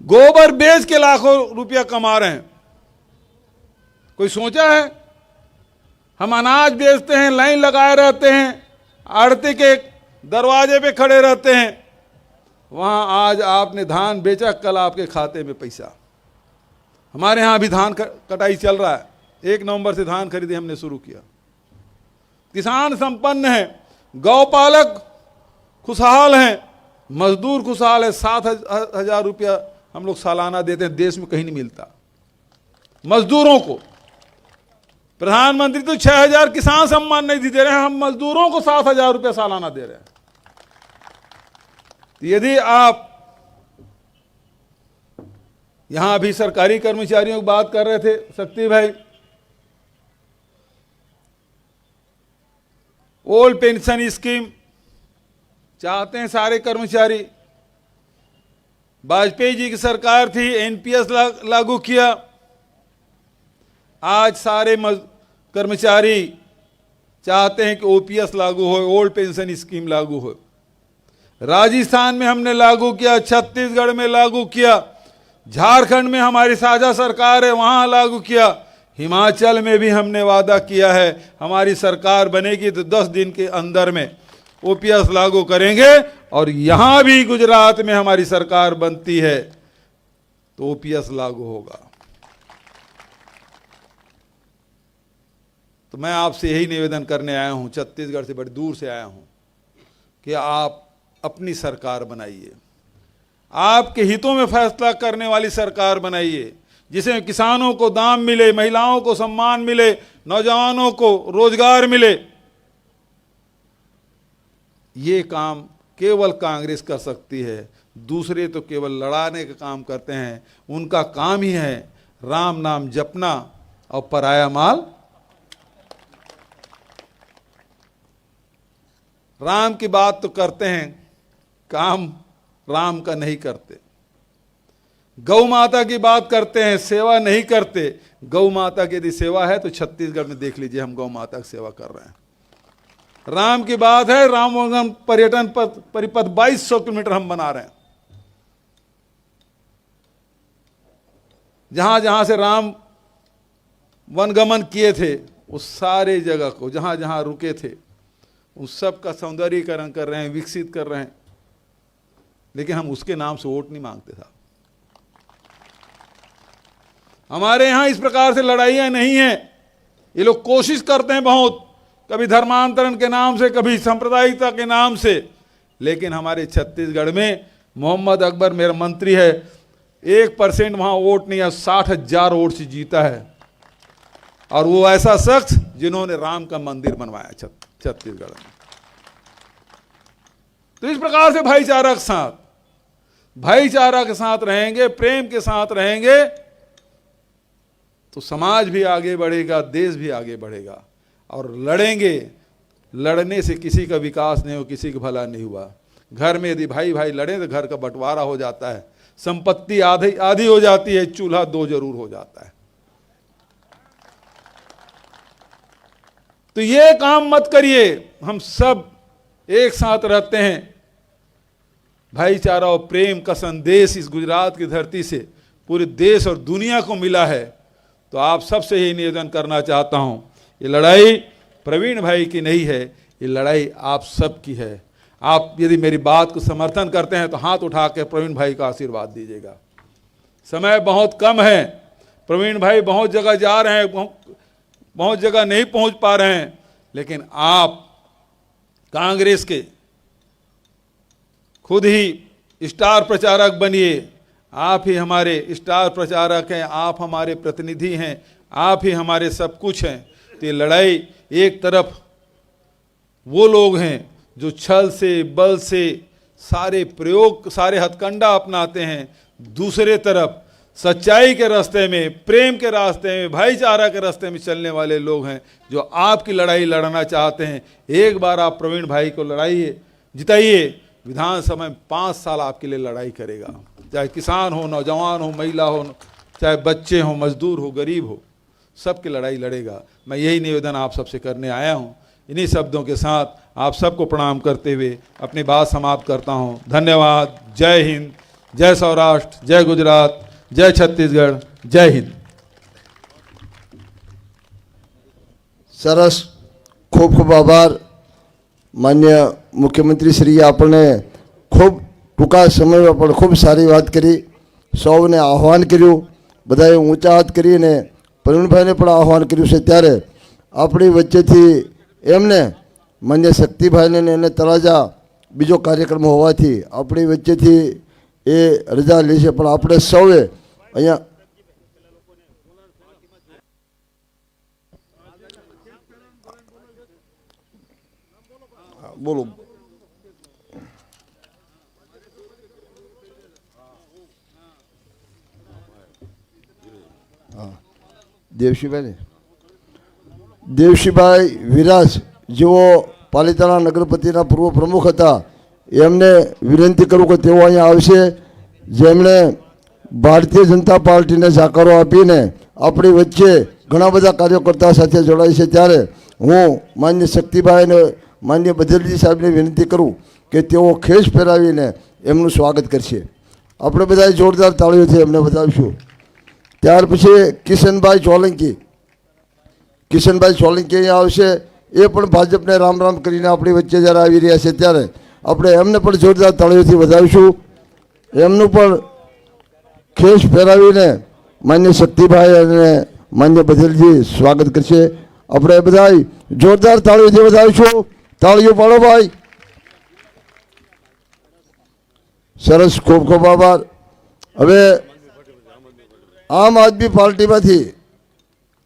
गोबर बेच के लाखों रुपया कमा रहे हैं। कोई सोचा है? हम अनाज बेचते हैं, लाइन लगाए रहते हैं, आड़ती के दरवाजे पे खड़े रहते हैं, वहां आज आपने धान बेचा, कल आपके खाते में पैसा। हमारे यहां भी धान कटाई चल रहा है, 1 नवंबर से धान खरीदी हमने शुरू किया। किसान संपन्न है, गौपालक खुशहाल हैं, मजदूर खुशहाल है। 7,000 रुपया हम लोग सालाना देते हैं, देश में कहीं नहीं मिलता मजदूरों को। प्रधानमंत्री तो 6,000 किसान सम्मान निधि दे रहे हैं, हम मजदूरों को 7,000 रुपया सालाना दे रहे हैं। तो यदि आप यहां अभी सरकारी कर्मचारियों की बात कर रहे थे शक्ति भाई, ओल्ड पेंशन स्कीम चाहते हैं सारे कर्मचारी। वाजपेयी जी की सरकार थी, एनपीएस लागू किया। आज सारे कर्मचारी चाहते हैं कि ओपीएस लागू हो, ओल्ड पेंशन स्कीम लागू हो। राजस्थान में हमने लागू किया, छत्तीसगढ़ में लागू किया, झारखंड में हमारी साझा सरकार है वहां लागू किया, हिमाचल में भी हमने वादा किया है हमारी सरकार बनेगी तो 10 दिन के अंदर में ओपीएस लागू करेंगे। और यहां भी गुजरात में हमारी सरकार बनती है तो ओपीएस लागू होगा। तो मैं आपसे यही निवेदन करने आया हूँ, छत्तीसगढ़ से बड़ी दूर से आया हूँ, कि आप अपनी सरकार बनाइए, आपके हितों में फैसला करने वाली सरकार बनाइए, जिसमें किसानों को दाम मिले, महिलाओं को सम्मान मिले, नौजवानों को रोजगार मिले। ये काम केवल कांग्रेस कर सकती है, दूसरे तो केवल लड़ाने का काम करते हैं। उनका काम ही है राम नाम जपना और पराया माल। राम की बात तो करते हैं, काम राम का नहीं करते। गौ माता की बात करते हैं, सेवा नहीं करते। गौ माता की यदि सेवा है तो छत्तीसगढ़ में देख लीजिए, हम गौ माता की सेवा कर रहे हैं। राम की बात है, राम वनगमन पर्यटन परिपथ 2200 किलोमीटर हम बना रहे हैं। जहां जहां से राम वनगमन किए थे, उस सारे जगह को जहां जहां रुके थे, उस सब का सौंदर्यीकरण कर रहे हैं, विकसित कर रहे हैं। लेकिन हम उसके नाम से वोट नहीं मांगते साहब। हमारे यहां इस प्रकार से लड़ाइयां नहीं है। ये लोग कोशिश करते हैं बहुत, कभी धर्मांतरण के नाम से, कभी सांप्रदायिकता के नाम से। लेकिन हमारे छत्तीसगढ़ में मोहम्मद अकबर मेरा मंत्री है, 1% वहां वोट नहीं है, 60,000 वोट से जीता है। और वो ऐसा शख्स जिन्होंने राम का मंदिर बनवाया छत्तीसगढ़ में। तो इस प्रकार से भाईचारा के साथ रहेंगे, प्रेम के साथ रहेंगे, तो समाज भी आगे बढ़ेगा, देश भी आगे बढ़ेगा। और लड़ेंगे, लड़ने से किसी का विकास नहीं हो, किसी का भला नहीं हुआ। घर में यदि भाई भाई लड़े तो घर का बंटवारा हो जाता है, संपत्ति आधी हो जाती है, चूल्हा 2 जरूर हो जाता है। तो ये काम मत करिए। हम सब एक साथ रहते हैं। भाईचारा और प्रेम का संदेश इस गुजरात की धरती से पूरे देश और दुनिया को मिला है। तो आप सबसे यही निवेदन करना चाहता हूं, ये लड़ाई प्रवीण भाई की नहीं है, ये लड़ाई आप सब की है। आप यदि मेरी बात को समर्थन करते हैं तो हाथ उठा के प्रवीण भाई का आशीर्वाद दीजिएगा। समय बहुत कम है, प्रवीण भाई बहुत जगह जा रहे हैं, बहुत जगह नहीं पहुंच पा रहे हैं। लेकिन आप कांग्रेस के खुद ही स्टार प्रचारक बनिए। आप ही हमारे स्टार प्रचारक हैं, आप हमारे प्रतिनिधि हैं, आप ही हमारे सब कुछ हैं। तो ये लड़ाई, एक तरफ वो लोग हैं जो छल से, बल से, सारे प्रयोग, सारे हथकंडा अपनाते हैं। दूसरे तरफ सच्चाई के रास्ते में, प्रेम के रास्ते में, भाईचारा के रास्ते में चलने वाले लोग हैं जो आपकी लड़ाई लड़ना चाहते हैं। एक बार आप प्रवीण भाई को लड़ाइए, जिताइए। विधानसभा में 5 साल आपके लिए लड़ाई करेगा। चाहे किसान हो, नौजवान हो, महिला हो, चाहे बच्चे हो, मजदूर हो, गरीब हो, सबकी लड़ाई लड़ेगा। मैं यही निवेदन आप सबसे करने आया हूँ। इन्हीं शब्दों के साथ आप सबको प्रणाम करते हुए अपनी बात समाप्त करता हूँ। धन्यवाद। जय हिंद, जय सौराष्ट्र, जय गुजरात, जय छत्तीसगढ़, जय हिंद। સરસ, ખૂબ ખૂબ આભાર માન્ય મુખ્યમંત્રી શ્રીએ આપણને ખૂબ ટૂંકા સમયમાં પણ ખૂબ સારી વાત કરી, સૌને આહ્વાન કર્યું, બધાએ ઊંચા હાથ કરીને પ્રવીણભાઈને પણ આહ્વાન કર્યું છે। ત્યારે આપણી વચ્ચેથી એમને માન્ય શક્તિભાઈને ને એને તળાજા બીજો કાર્યક્રમ હોવાથી આપણી વચ્ચેથી એ રજા લે છે। પણ આપણે સૌએ અહીંયા બોલો દેવશીભાઈ વિરાજ જેઓ પાલિતાણા નગરપતિના પૂર્વ પ્રમુખ હતા, એમને વિનંતી કરું કે તેઓ અહીંયા આવશે, જેમણે ભારતીય જનતા પાર્ટીને જાકારો આપીને આપણી વચ્ચે ઘણા બધા કાર્યકર્તા સાથે જોડાય છે। ત્યારે હું માન્ય શક્તિભાઈને, માન્ય બદલજી સાહેબને વિનંતી કરું કે તેઓ ખેસ પહેરાવીને એમનું સ્વાગત કરશે। આપણે બધાએ જોરદાર તાળીઓથી એમને વધાવીશું। ત્યાર પછી કિશનભાઈ સોલંકી અહીંયા આવશે। એ પણ ભાજપને રામ રામ કરીને આપણી વચ્ચે જ્યારે આવી રહ્યા છે ત્યારે આપણે એમને પણ જોરદાર તાળીઓથી વધાવીશું। એમનું પણ ખેસ પહેરાવીને માન્ય શક્તિભાઈ અને માન્ય બદલજી સ્વાગત કરશે। આપણે બધાય જોરદાર તાળીઓથી વધાવીશું. તાળીઓ પાડો ભાઈ. સરસ, ખૂબ ખૂબ આભાર. હવે આમ આદમી પાર્ટીમાંથી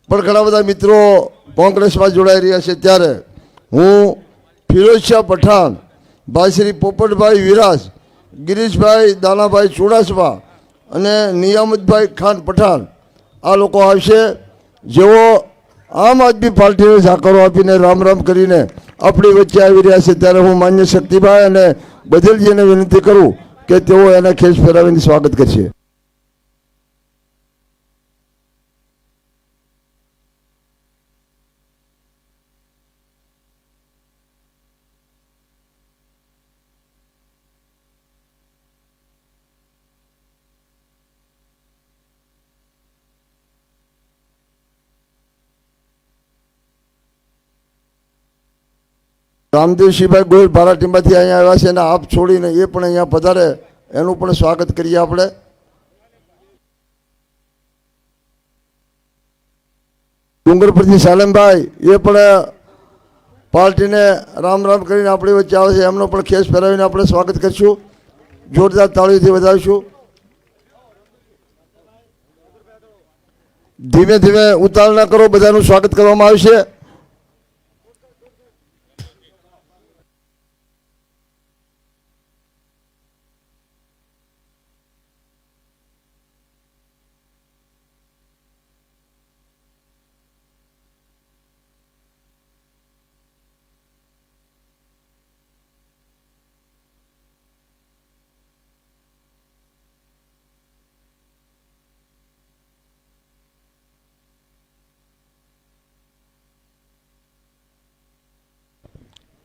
પણ ઘણા બધા મિત્રો કોંગ્રેસમાં જોડાઈ રહ્યા છે, ત્યારે હું ફિરોઝશાહ પઠાણ, ભાઈ શ્રી પોપટભાઈ વિરાજ, ગિરીશભાઈ દાનાભાઈ ચુડાસમા અને નિયામતભાઈ ખાન પઠાણ આ લોકો આવશે, જેઓ આમ આદમી પાર્ટીને સાકરો આપીને રામ રામ કરીને આપણી વચ્ચે આવી રહ્યા છે. ત્યારે હું માન્ય શક્તિભાઈ અને બધેલજીને વિનંતી કરું કે તેઓ એને ખેસ ફેરાવીને સ્વાગત કરશે. રામદેવસિંહભાઈ ગોયલ ભારાટીમાંથી અહીંયા આવ્યા છે અને આપ છોડીને એ પણ અહીંયા પધારે, એનું પણ સ્વાગત કરીએ આપણે. ડુંગરપુરથી સાલમભાઈ એ પણ પાર્ટીને રામ રામ કરીને આપણી વચ્ચે આવે છે, એમનો પણ ખેસ ફેરવીને આપણે સ્વાગત કરીશું. જોરદાર તાળીઓથી વધાવીશું. ધીમે ધીમે ઉતાવળ ના કરો, બધાનું સ્વાગત કરવામાં આવશે.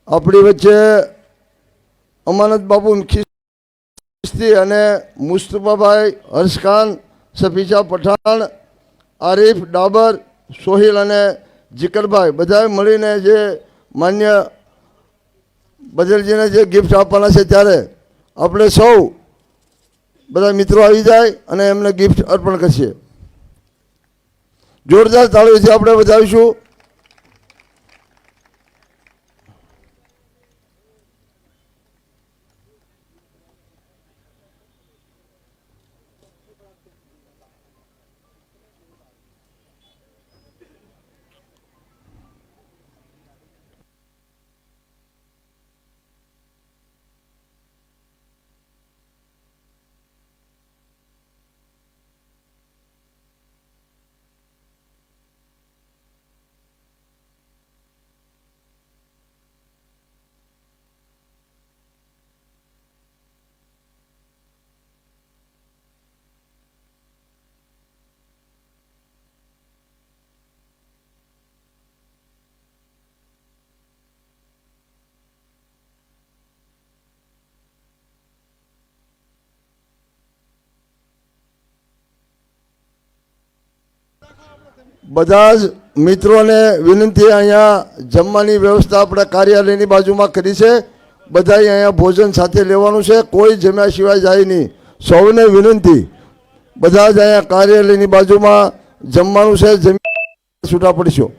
આપણી વચ્ચે અમાનત બાબુ ખિસ્તી અને મુસ્તફાભાઈ હર્ષખાન, સફીજા પઠાણ, આરીફ ડાબર, સોહિલ અને જીકરભાઈ બધાએ મળીને જે માન્ય બદલજીને જે ગિફ્ટ આપવાના છે, ત્યારે આપણે સૌ બધા મિત્રો આવી જાય અને એમને ગિફ્ટ અર્પણ કરશે. જોરદાર તાળીઓથી આપણે વધાવીશું. બધા જ મિત્રોને વિનંતી, અહીંયા જમવાની વ્યવસ્થા આપણા કાર્યાલયની બાજુમાં કરી છે. બધાએ અહીંયા ભોજન સાથે લેવાનું છે, કોઈ જમ્યા સિવાય જાય નહીં. સૌને વિનંતી, બધા જ અહીંયા કાર્યાલયની બાજુમાં જમવાનું છે, જમી છૂટા પડીશું.